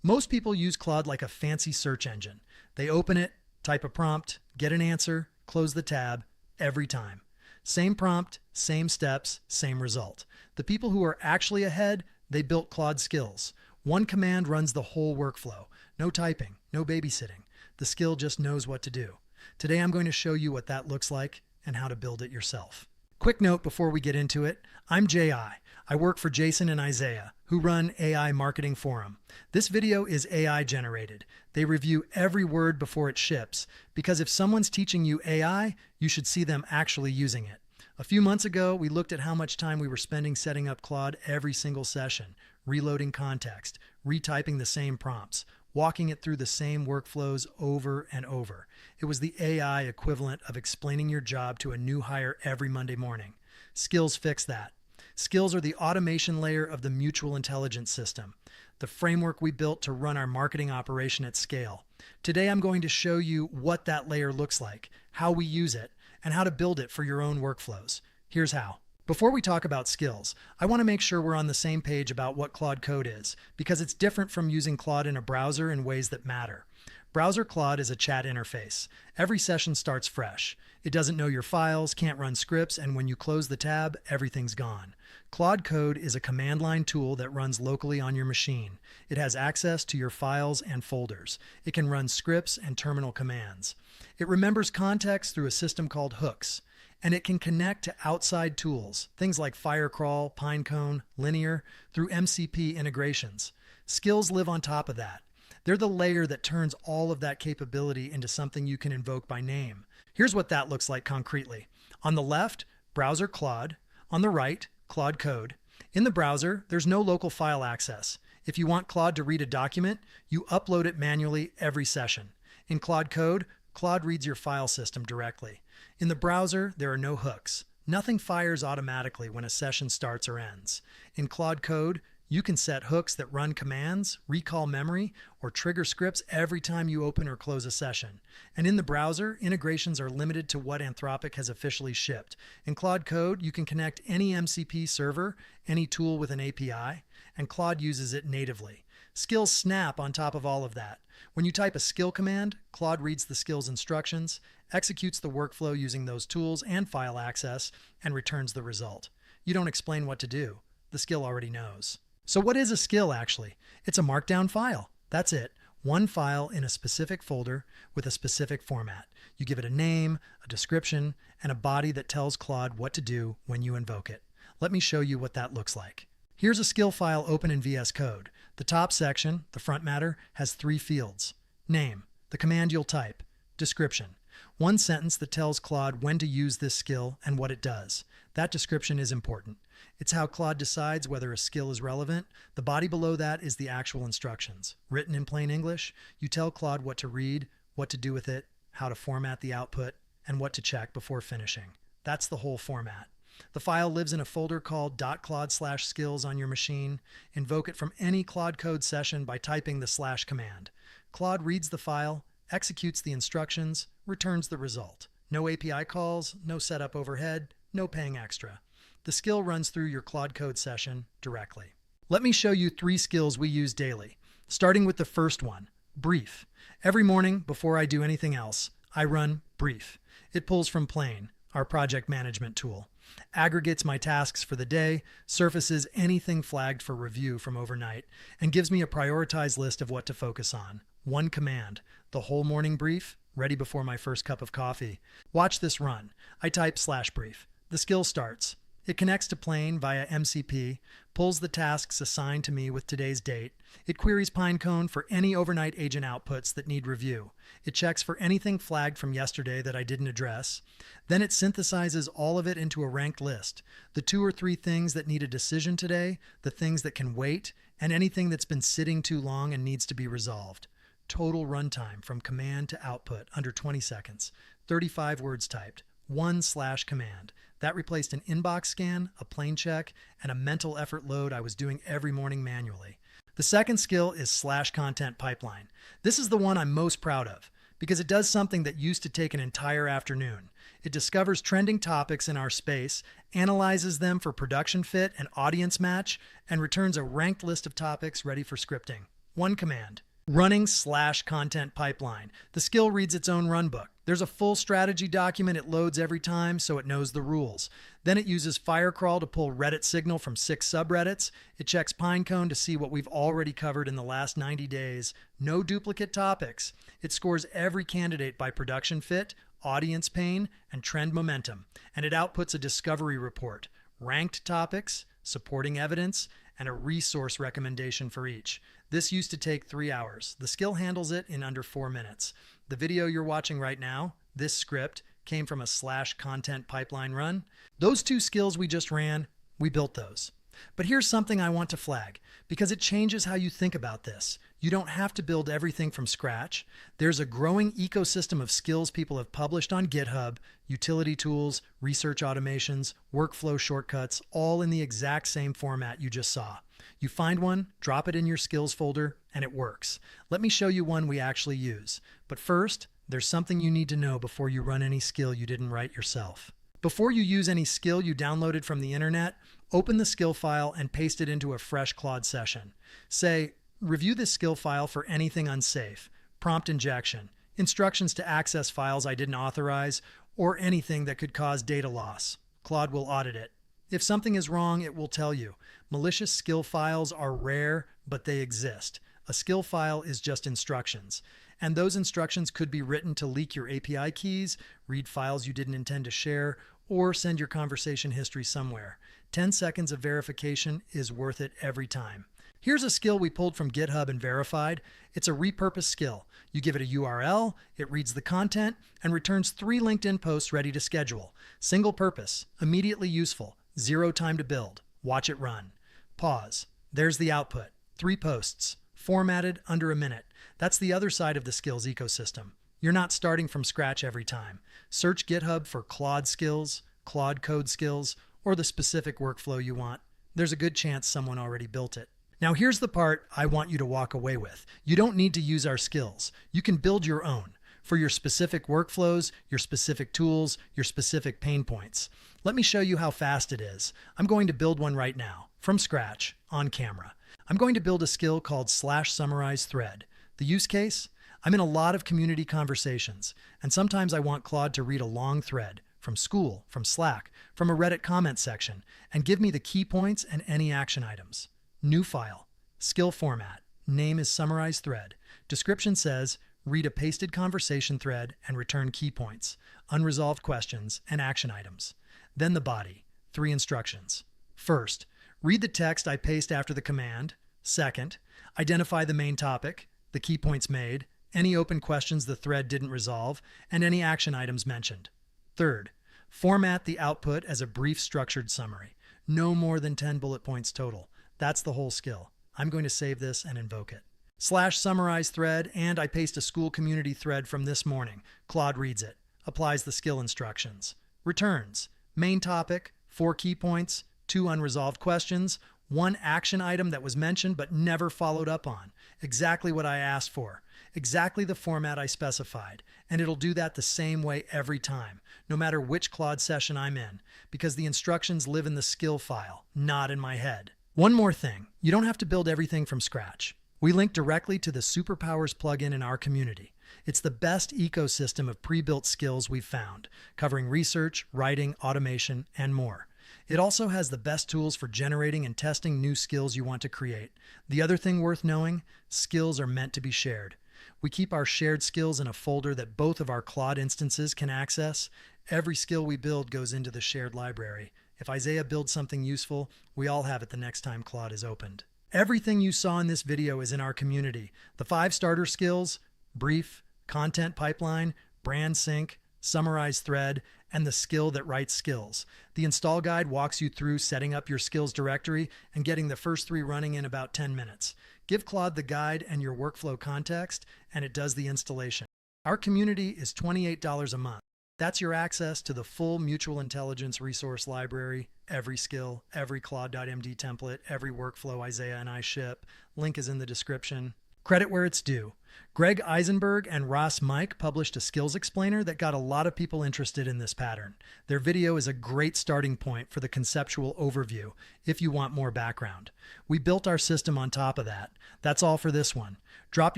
Most people use Claude like a fancy search engine. They open it, type a prompt, get an answer, close the tab, every time. Same prompt, same steps, same result. The people who are actually ahead, they built Claude skills. One command runs the whole workflow. No typing, no babysitting. The skill just knows what to do. Today I'm going to show you what that looks like and how to build it yourself. Quick note before we get into it, I'm J.I. I work for Jason and Isaiah, who run AI Marketing Forum. This video is AI generated. They review every word before it ships, because if someone's teaching you AI, you should see them actually using it. A few months ago, we looked at how much time we were spending setting up Claude every single session, reloading context, retyping the same prompts, walking it through the same workflows over and over. It was the AI equivalent of explaining your job to a new hire every Monday morning. Skills fix that. Skills are the automation layer of the mutual intelligence system, the framework we built to run our marketing operation at scale. Today, I'm going to show you what that layer looks like, how we use it, and how to build it for your own workflows. Here's how. Before we talk about skills, I want to make sure we're on the same page about what Claude Code is, because it's different from using Claude in a browser in ways that matter. Browser Claude is a chat interface. Every session starts fresh. It doesn't know your files, can't run scripts, and when you close the tab, everything's gone. Claude Code is a command line tool that runs locally on your machine. It has access to your files and folders. It can run scripts and terminal commands. It remembers context through a system called hooks, and it can connect to outside tools, things like Firecrawl, Pinecone, Linear, through MCP integrations. Skills live on top of that. They're the layer that turns all of that capability into something you can invoke by name. Here's what that looks like concretely. On the left, browser Claude. On the right, Claude Code. In the browser, there's no local file access. If you want Claude to read a document, you upload it manually every session. In Claude Code, Claude reads your file system directly. In the browser, there are no hooks. Nothing fires automatically when a session starts or ends. In Claude Code, you can set hooks that run commands, recall memory, or trigger scripts every time you open or close a session. And in the browser, integrations are limited to what Anthropic has officially shipped. In Claude Code, you can connect any MCP server, any tool with an API, and Claude uses it natively. Skills snap on top of all of that. When you type a skill command, Claude reads the skill's instructions, executes the workflow using those tools and file access, and returns the result. You don't explain what to do. The skill already knows. So what is a skill actually? It's a markdown file. That's it. One file in a specific folder with a specific format. You give it a name, a description, and a body that tells Claude what to do when you invoke it. Let me show you what that looks like. Here's a skill file open in VS Code. The top section, the front matter, has 3 fields. Name, the command you'll type. Description, one sentence that tells Claude when to use this skill and what it does. That description is important. It's how Claude decides whether a skill is relevant. The body below that is the actual instructions. Written in plain English, you tell Claude what to read, what to do with it, how to format the output, and what to check before finishing. That's the whole format. The file lives in a folder called .claude/skills on your machine. Invoke it from any Claude Code session by typing the / command. Claude reads the file, executes the instructions, returns the result. No API calls, no setup overhead, no paying extra. The skill runs through your Claude Code session directly. Let me show you 3 skills we use daily, starting with the first one, brief. Every morning, before I do anything else, I run brief. It pulls from Plain, our project management tool, aggregates my tasks for the day, surfaces anything flagged for review from overnight, and gives me a prioritized list of what to focus on. One command, the whole morning brief, ready before my first cup of coffee. Watch this run. I type /brief. The skill starts. It connects to Plain via MCP, pulls the tasks assigned to me with today's date. It queries Pinecone for any overnight agent outputs that need review. It checks for anything flagged from yesterday that I didn't address. Then it synthesizes all of it into a ranked list. The 2 or 3 things that need a decision today, the things that can wait, and anything that's been sitting too long and needs to be resolved. Total runtime from command to output under 20 seconds. 35 words typed. 1 / command. That replaced an inbox scan, a plain check, and a mental effort load I was doing every morning manually. The second skill is /content pipeline. This is the one I'm most proud of because it does something that used to take an entire afternoon. It discovers trending topics in our space, analyzes them for production fit and audience match, and returns a ranked list of topics ready for scripting. One command. Running/content pipeline. The skill reads its own runbook. There's a full strategy document it loads every time, so it knows the rules. Then it uses Firecrawl to pull Reddit signal from 6 subreddits. It checks Pinecone to see what we've already covered in the last 90 days. No duplicate topics. It scores every candidate by production fit, audience pain, and trend momentum. And it outputs a discovery report, ranked topics, supporting evidence, and a resource recommendation for each. This used to take 3 hours. The skill handles it in under 4 minutes. The video you're watching right now, this script, came from a /content pipeline run. Those 2 skills we just ran, we built those. But here's something I want to flag, because it changes how you think about this. You don't have to build everything from scratch. There's a growing ecosystem of skills people have published on GitHub, utility tools, research automations, workflow shortcuts, all in the exact same format you just saw. You find one, drop it in your skills folder, and it works. Let me show you one we actually use. But first, there's something you need to know before you run any skill you didn't write yourself. Before you use any skill you downloaded from the internet, open the skill file and paste it into a fresh Claude session. Say, review this skill file for anything unsafe, prompt injection, instructions to access files I didn't authorize, or anything that could cause data loss. Claude will audit it. If something is wrong, it will tell you. Malicious skill files are rare, but they exist. A skill file is just instructions. And those instructions could be written to leak your API keys, read files you didn't intend to share, or send your conversation history somewhere. 10 seconds of verification is worth it every time. Here's a skill we pulled from GitHub and verified. It's a repurposed skill. You give it a URL, it reads the content, and returns 3 LinkedIn posts ready to schedule. Single purpose, immediately useful, 0 time to build. Watch it run. Pause. There's the output. 3 posts, formatted under a minute. That's the other side of the skills ecosystem. You're not starting from scratch every time. Search GitHub for Claude skills, Claude code skills, or the specific workflow you want. There's a good chance someone already built it. Now here's the part I want you to walk away with. You don't need to use our skills. You can build your own for your specific workflows, your specific tools, your specific pain points. Let me show you how fast it is. I'm going to build one right now, from scratch, on camera. I'm going to build a skill called /summarize thread. The use case? I'm in a lot of community conversations, and sometimes I want Claude to read a long thread from school, from Slack, from a Reddit comment section, and give me the key points and any action items. New file, skill format, name is summarize thread. Description says, read a pasted conversation thread and return key points, unresolved questions, and action items. Then the body, 3 instructions. First, read the text I paste after the command. Second, identify the main topic, the key points made, any open questions the thread didn't resolve, and any action items mentioned. Third, format the output as a brief structured summary. No more than 10 bullet points total. That's the whole skill. I'm going to save this and invoke it. /summarize thread, and I paste a school community thread from this morning. Claude reads it, applies the skill instructions. Returns, main topic, 4 key points, 2 unresolved questions, 1 action item that was mentioned but never followed up on. Exactly what I asked for. Exactly the format I specified. And it'll do that the same way every time, no matter which Claude session I'm in, because the instructions live in the skill file, not in my head. One more thing, you don't have to build everything from scratch. We link directly to the Superpowers plugin in our community. It's the best ecosystem of pre-built skills we've found, covering research, writing, automation, and more. It also has the best tools for generating and testing new skills you want to create. The other thing worth knowing, skills are meant to be shared. We keep our shared skills in a folder that both of our Claude instances can access. Every skill we build goes into the shared library. If Isaiah builds something useful, we all have it the next time Claude is opened. Everything you saw in this video is in our community. The 5 starter skills, brief, content pipeline, brand sync, summarize thread, and the skill that writes skills. The install guide walks you through setting up your skills directory and getting the first 3 running in about 10 minutes. Give Claude the guide and your workflow context, and it does the installation. Our community is $28 a month. That's your access to the full mutual intelligence resource library, every skill, every Claude.md template, every workflow Isaiah and I ship. Link is in the description. Credit where it's due. Greg Eisenberg and Ross Mike published a skills explainer that got a lot of people interested in this pattern. Their video is a great starting point for the conceptual overview if you want more background. We built our system on top of that. That's all for this one. Drop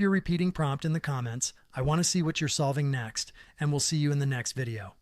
your repeating prompt in the comments. I want to see what you're solving next, and we'll see you in the next video.